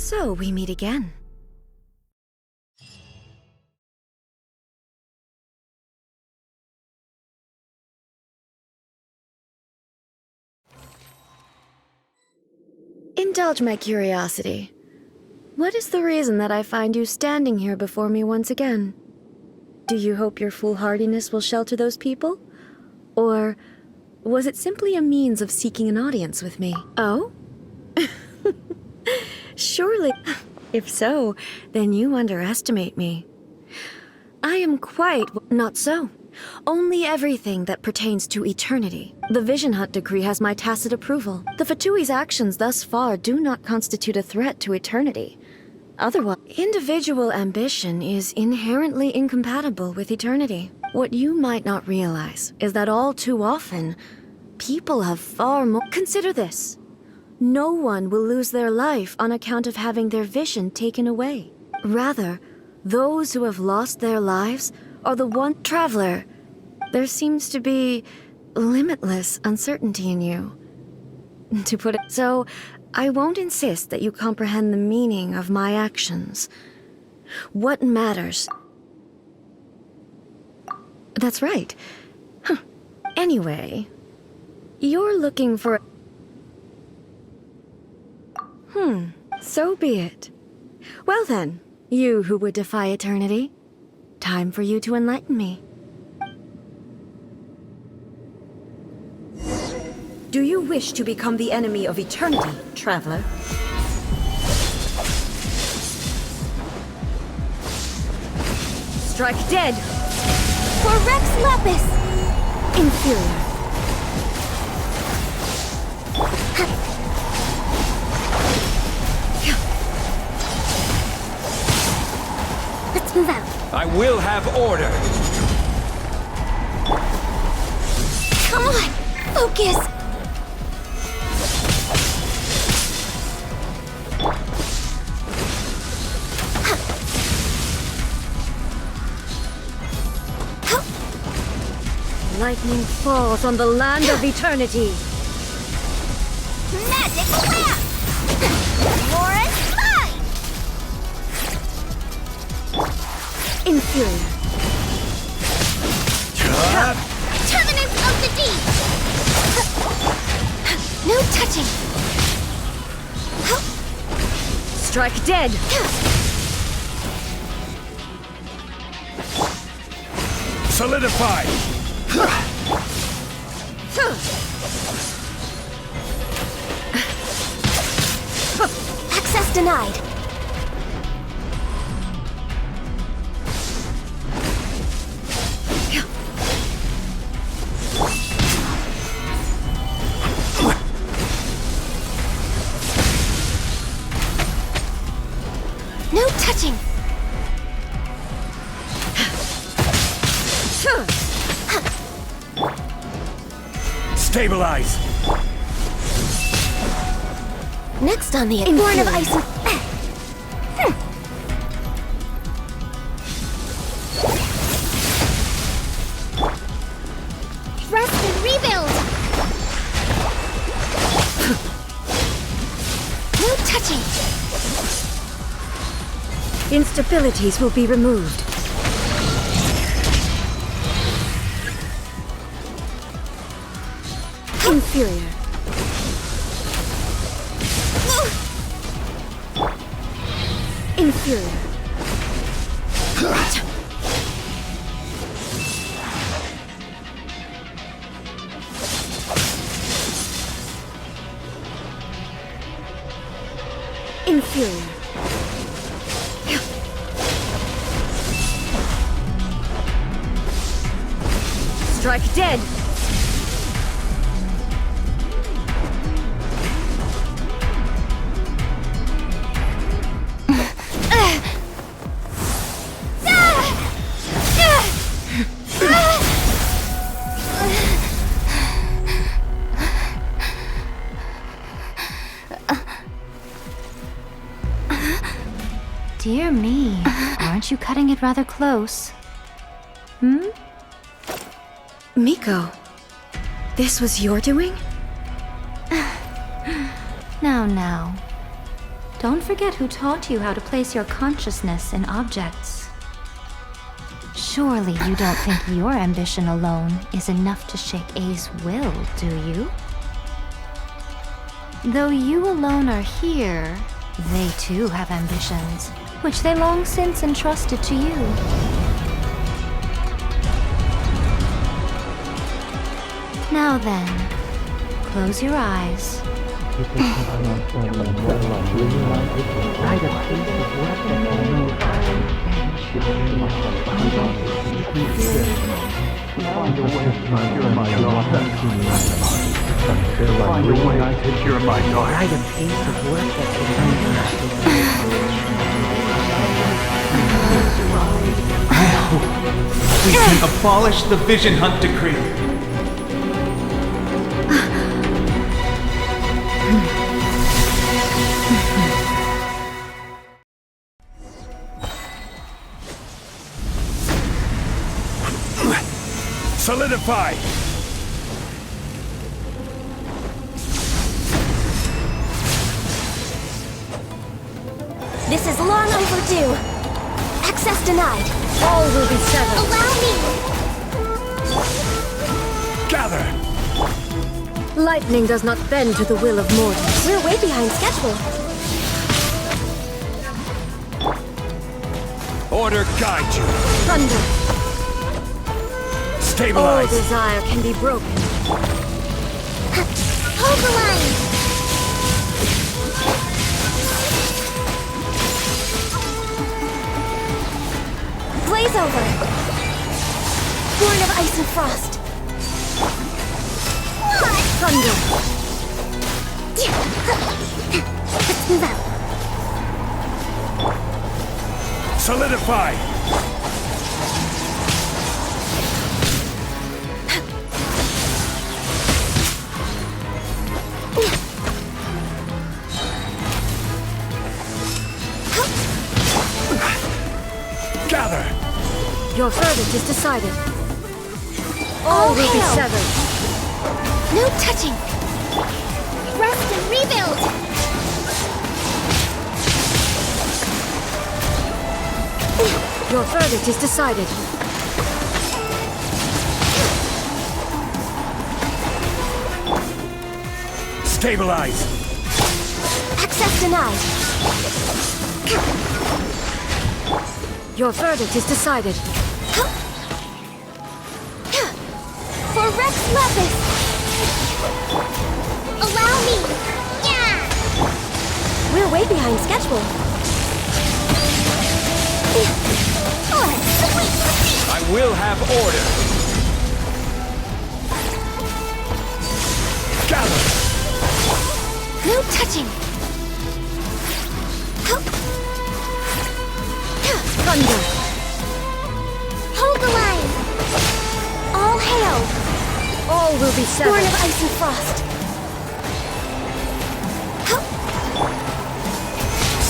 So we meet again. Indulge my curiosity. What is the reason that I find you standing here before me once again? Do you hope your foolhardiness will shelter those people? Or was it simply a means of seeking an audience with me? Oh? Surely. If so, then you underestimate me. I am quite not so. Only everything that pertains to eternity. The Vision Hunt decree has my tacit approval. The Fatui's actions thus far do not constitute a threat to eternity. Otherwise, individual ambition is inherently incompatible with eternity. What you might not realize is that all too often, people have far more. Consider this. No one will lose their life on account of having their vision taken away. Rather, those who have lost their lives are the one. Traveler, there seems to be limitless uncertainty in you. To put it so, I won't insist that you comprehend the meaning of my actions. What matters? That's right. Huh. Anyway, you're looking for... So be it. Well then, you who would defy eternity, time for you to enlighten me. Do you wish to become the enemy of eternity, traveler? Strike dead! For Rex Lapis! Inferior. Let's move out. I will have order. Come on! Focus! Lightning falls on the land of eternity. Magic lamp! More is mine! Inferior. Terminus of the deep! No touching! Strike dead. Solidify. Access denied. No touching. Stabilize. Next on the Born of Ice and... Rest and rebuild! No touching! Instabilities will be removed. Inferior. Inferior. Inferior. Strike dead. Dear me, aren't you cutting it rather close? Miko, this was your doing? Now. Don't forget who taught you how to place your consciousness in objects. Surely you don't think your ambition alone is enough to shake A's will, do you? Though you alone are here, they too have ambitions, which they long since entrusted to you. Now then, close your eyes. We can abolish the Vision Hunt Decree. Solidify! This is long overdue. Access denied. All will be severed. Allow me! Gather! Lightning does not bend to the will of mortals. We're way behind schedule. Order guide you! Thunder. All Stabilize! desire can be broken. Hold the line! Blaze over! Born of ice and frost! Thunder. Let's move out! Solidify! Gather! Your verdict is decided. All will be hail! severed. No touching! Rest and rebuild! Your verdict is decided. Stabilize! Access denied! Your verdict is decided. For Rex Lepus! Allow me! Yeah! We're way behind schedule. I will have order! Gather! No touching! Thunder. Hold the line! All hail! All will be Born severed. of ice and frost!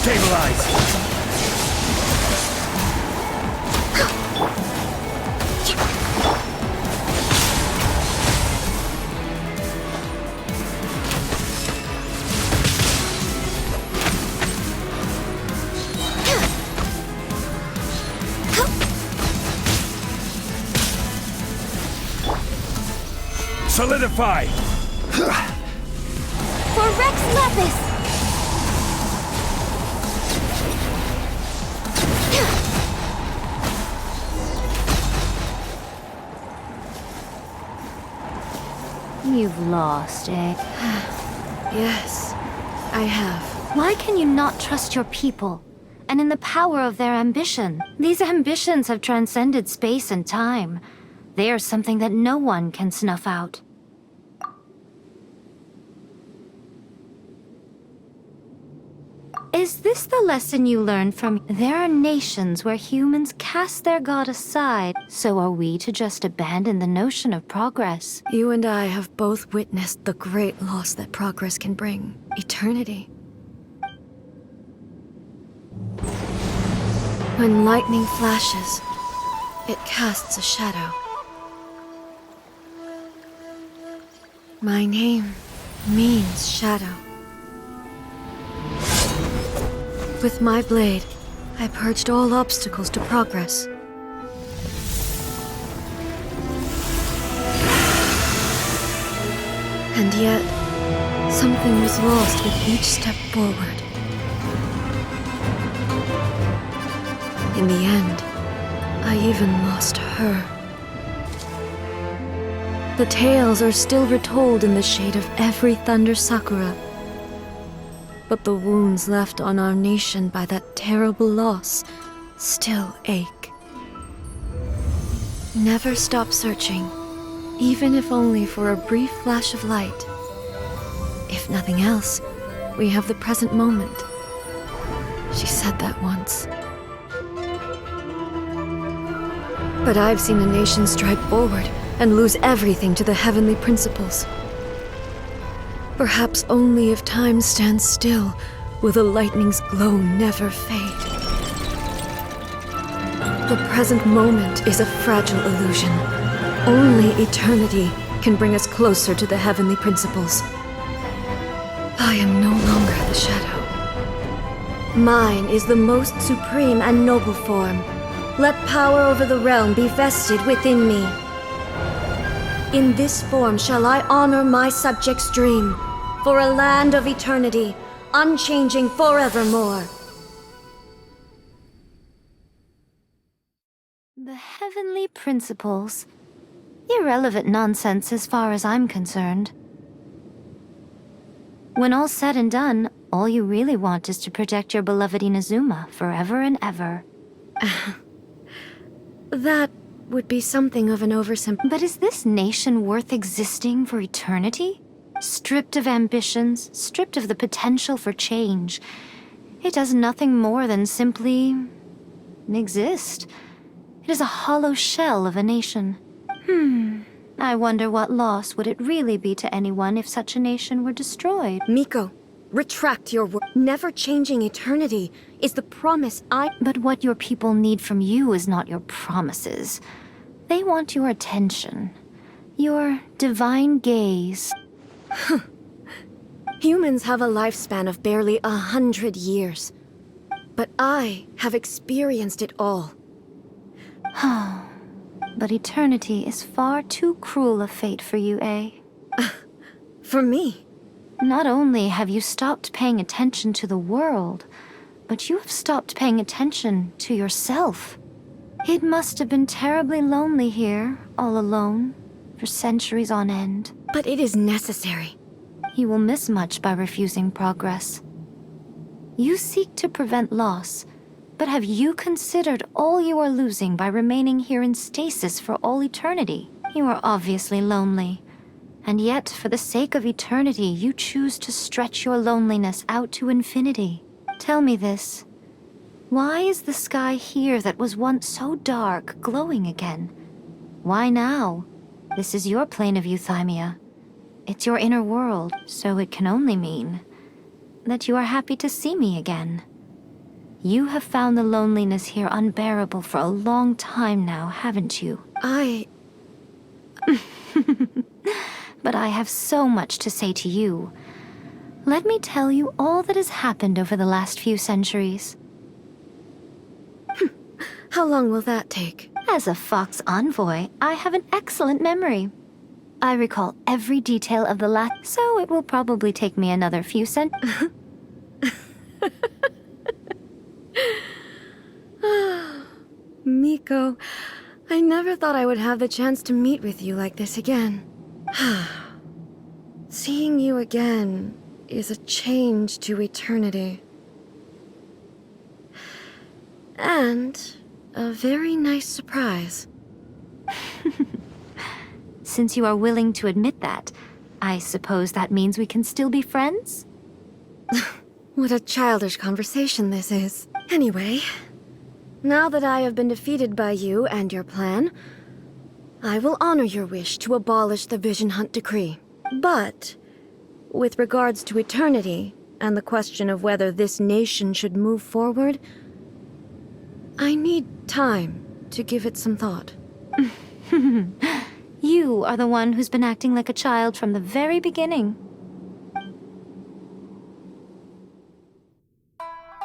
Stabilize! Solidify! For Rex Lepus! You've lost, eh? Yes, I have. Why can you not trust your people? And in the power of their ambition? These ambitions have transcended space and time. They are something that no one can snuff out. Is this the lesson you learned from? There are nations where humans cast their god aside, so are we to just abandon the notion of progress? You and I have both witnessed the great loss that progress can bring. Eternity. When lightning flashes, it casts a shadow. My name means shadow. With my blade, I purged all obstacles to progress. And yet, something was lost with each step forward. In the end, I even lost her. The tales are still retold in the shade of every thunder sakura. But the wounds left on our nation by that terrible loss still ache. Never stop searching, even if only for a brief flash of light. If nothing else, we have the present moment. She said that once. But I've seen a nation stride forward and lose everything to the heavenly principles. Perhaps only if time stands still will the lightning's glow never fade. The present moment is a fragile illusion. Only eternity can bring us closer to the heavenly principles. I am no longer the shadow. Mine is the most supreme and noble form. Let power over the realm be vested within me. In this form shall I honor my subjects' dream, for a land of eternity, unchanging forevermore. The heavenly principles. Irrelevant nonsense as far as I'm concerned. When all's said and done, all you really want is to protect your beloved Inazuma forever and ever. That would be something of an oversimplification. But is this nation worth existing for eternity? Stripped of ambitions, stripped of the potential for change. It does nothing more than simply exist. It is a hollow shell of a nation. I wonder what loss would it really be to anyone if such a nation were destroyed. Miko, retract your word. Never changing eternity is the promise But what your people need from you is not your promises. They want your attention. Your divine gaze. Humans have a lifespan of barely 100 years. But I have experienced it all. But eternity is far too cruel a fate for you, eh? For me. Not only have you stopped paying attention to the world, but you have stopped paying attention to yourself. It must have been terribly lonely here, all alone, for centuries on end. But it is necessary. You will miss much by refusing progress. You seek to prevent loss, but have you considered all you are losing by remaining here in stasis for all eternity? You are obviously lonely, and yet for the sake of eternity you choose to stretch your loneliness out to infinity. Tell me this. Why is the sky here that was once so dark glowing again? Why now? This is your plane of euthymia. It's your inner world, so it can only mean that you are happy to see me again. You have found the loneliness here unbearable for a long time now, haven't you? But I have so much to say to you. Let me tell you all that has happened over the last few centuries. How long will that take? As a Fox envoy, I have an excellent memory. I recall every detail of the last, so it will probably take me another few centuries. Miko, I never thought I would have the chance to meet with you like this again. Seeing you again is a change to eternity. And a very nice surprise. Since you are willing to admit that, I suppose that means we can still be friends? What a childish conversation this is. Anyway, now that I have been defeated by you and your plan, I will honor your wish to abolish the Vision Hunt Decree. But, with regards to eternity, and the question of whether this nation should move forward, I need time to give it some thought. You are the one who's been acting like a child from the very beginning.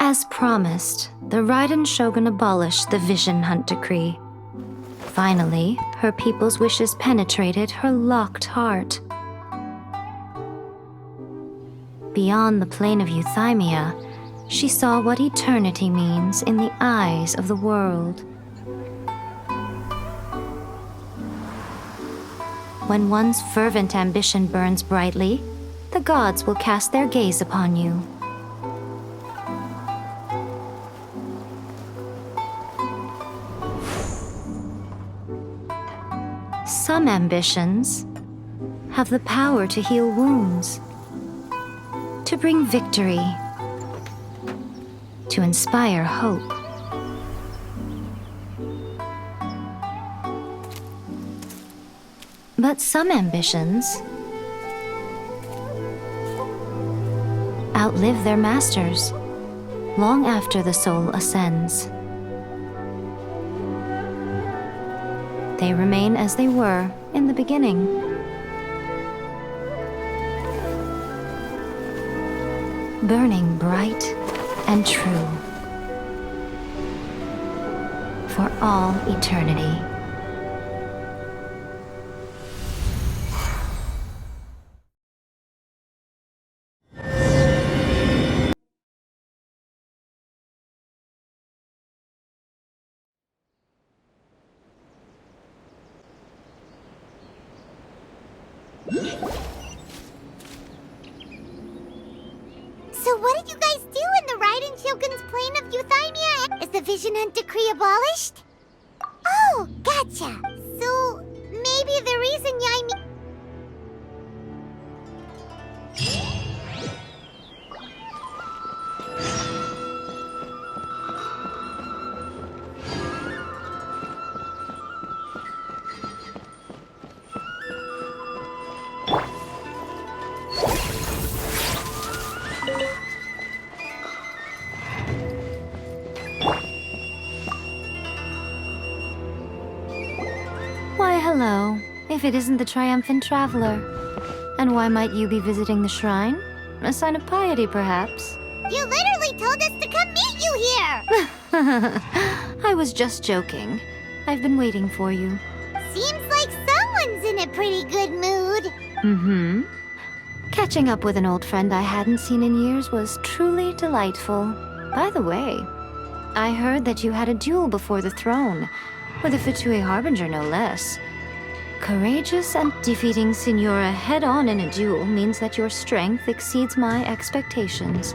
As promised, the Raiden Shogun abolished the Vision Hunt Decree. Finally, her people's wishes penetrated her locked heart. Beyond the plane of euthymia, she saw what eternity means in the eyes of the world. When one's fervent ambition burns brightly, the gods will cast their gaze upon you. Some ambitions have the power to heal wounds, to bring victory, to inspire hope. But some ambitions outlive their masters long after the soul ascends. They remain as they were in the beginning. Burning bright and true for all eternity. So what did you guys do in the Raiden Shogun's plane of euthymia? Is the Vision Hunt Decree abolished? Oh, gotcha. So maybe the reason Yaimi... Why, hello, if it isn't the triumphant traveler. And why might you be visiting the shrine? A sign of piety, perhaps? You literally told us to come meet you here! I was just joking. I've been waiting for you. Seems like someone's in a pretty good mood. Mm-hmm. Catching up with an old friend I hadn't seen in years was truly delightful. By the way, I heard that you had a duel before the throne, with a Fatui Harbinger no less. Courageous and defeating Signora head-on in a duel means that your strength exceeds my expectations.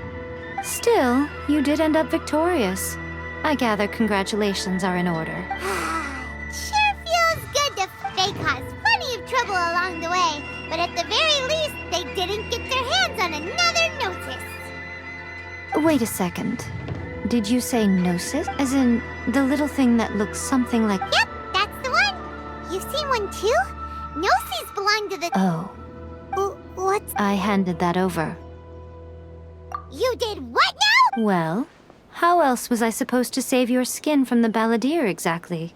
Still, you did end up victorious. I gather congratulations are in order. Sure feels good to... They caused plenty of trouble along the way, but at the very least, they didn't get their hands on another notice. Wait a second. Did you say gnosis? As in, the little thing that looks something like... Yep, that's the one. You've seen one too? Gnosis belong to the... Oh, What's... I handed that over. You did what now? Well, how else was I supposed to save your skin from the balladeer exactly?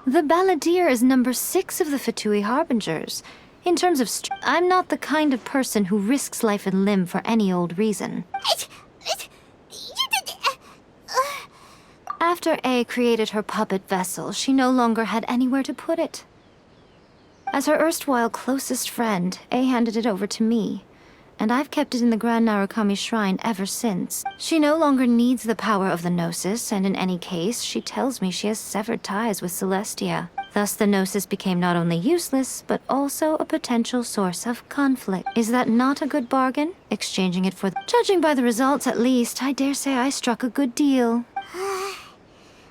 The balladeer is number 6 of the Fatui Harbingers. In terms of I'm not the kind of person who risks life and limb for any old reason. You did... After A created her puppet vessel, she no longer had anywhere to put it. As her erstwhile closest friend, A handed it over to me, and I've kept it in the Grand Narukami Shrine ever since. She no longer needs the power of the Gnosis, and in any case, she tells me she has severed ties with Celestia. Thus, the Gnosis became not only useless, but also a potential source of conflict. Is that not a good bargain? Exchanging it for... Judging by the results, at least, I dare say I struck a good deal.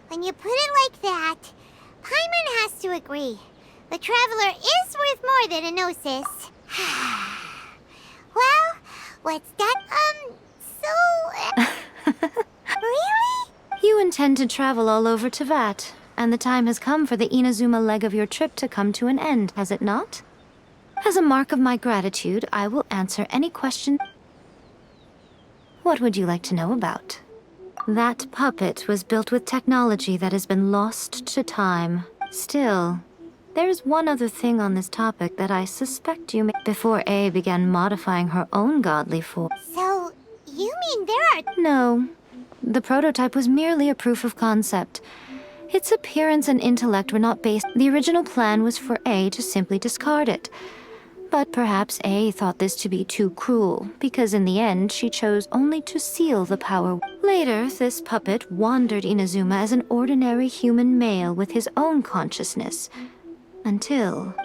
When you put it like that, Paimon has to agree. The Traveler is worth more than a Gnosis. Well, what's that, Really? You intend to travel all over Tevat, and the time has come for the Inazuma leg of your trip to come to an end, has it not? As a mark of my gratitude, I will answer any question. What would you like to know about? That puppet was built with technology that has been lost to time. Still, there's one other thing on this topic that I suspect you may... Before A began modifying her own godly form. So, you mean there are... No. The prototype was merely a proof of concept. Its appearance and intellect were not based. The original plan was for A to simply discard it. But perhaps A thought this to be too cruel, because in the end she chose only to seal the power. Later, this puppet wandered Inazuma as an ordinary human male with his own consciousness. Until...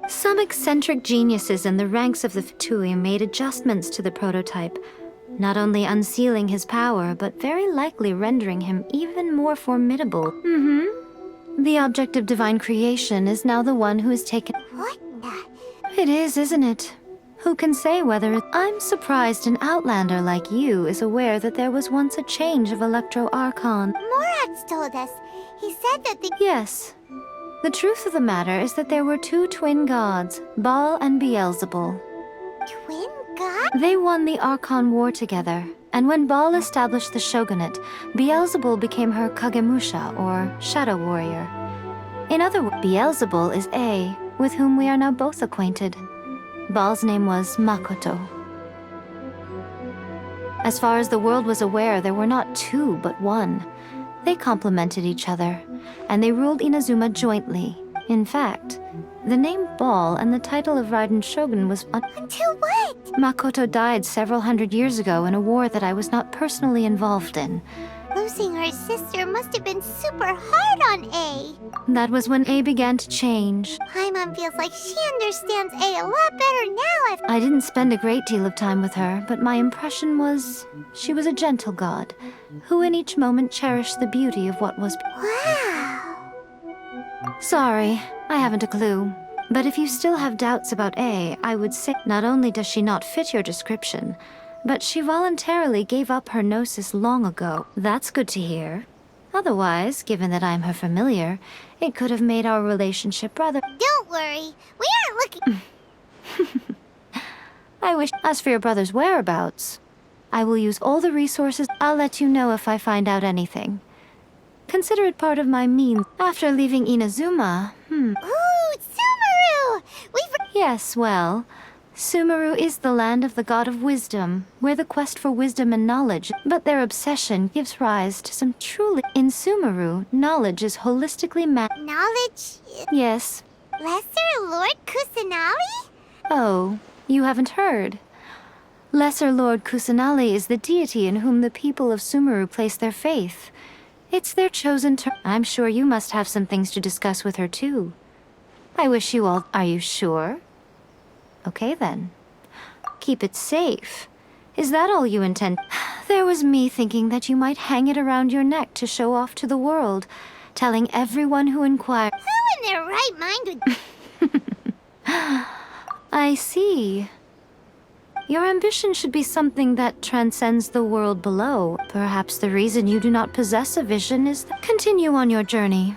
some eccentric geniuses in the ranks of the Fatui made adjustments to the prototype, not only unsealing his power, but very likely rendering him even more formidable. The object of divine creation is now the one who has taken... What the... It is, isn't it? Who can say whether it... I'm surprised an outlander like you is aware that there was once a change of Electro Archon. Morat's told us. He said that the... Yes. The truth of the matter is that there were two twin gods, Baal and Beelzebul. Twin god? They won the Archon War together, and when Baal established the shogunate, Beelzebul became her Kagemusha, or Shadow Warrior. In other words, Beelzebul is A, with whom we are now both acquainted. Baal's name was Makoto. As far as the world was aware, there were not two, but one. They complemented each other, and they ruled Inazuma jointly. In fact, the name Baal and the title of Raiden Shogun was... Until what? Makoto died several hundred years ago in a war that I was not personally involved in. Losing her sister must have been super hard on A. That was when A began to change. Paimon feels like she understands A a lot better now. I didn't spend a great deal of time with her, but my impression was she was a gentle god, who in each moment cherished the beauty of what was... Wow. Sorry, I haven't a clue. But if you still have doubts about A, I would say not only does she not fit your description, but she voluntarily gave up her gnosis long ago. That's good to hear. Otherwise, given that I'm her familiar, it could have made our relationship rather... Don't worry. We aren't looking... I wish... As for your brother's whereabouts, I will use all the resources. I'll let you know if I find out anything. Consider it part of my means. After leaving Inazuma, Ooh, Sumeru! Yes, well... Sumeru is the land of the god of wisdom, where the quest for wisdom and knowledge, but their obsession gives rise to some truly... In Sumeru, knowledge is holistically Knowledge? Yes. Lesser Lord Kusanali? Oh, you haven't heard. Lesser Lord Kusanali is the deity in whom the people of Sumeru place their faith. It's their chosen I'm sure you must have some things to discuss with her, too. I wish you all... Are you sure? Okay, then. Keep it safe. Is that all you intend? There was me thinking that you might hang it around your neck to show off to the world, telling everyone who inquired. Who in their right mind would... I see. Your ambition should be something that transcends the world below. Perhaps the reason you do not possess a vision is that... Continue on your journey.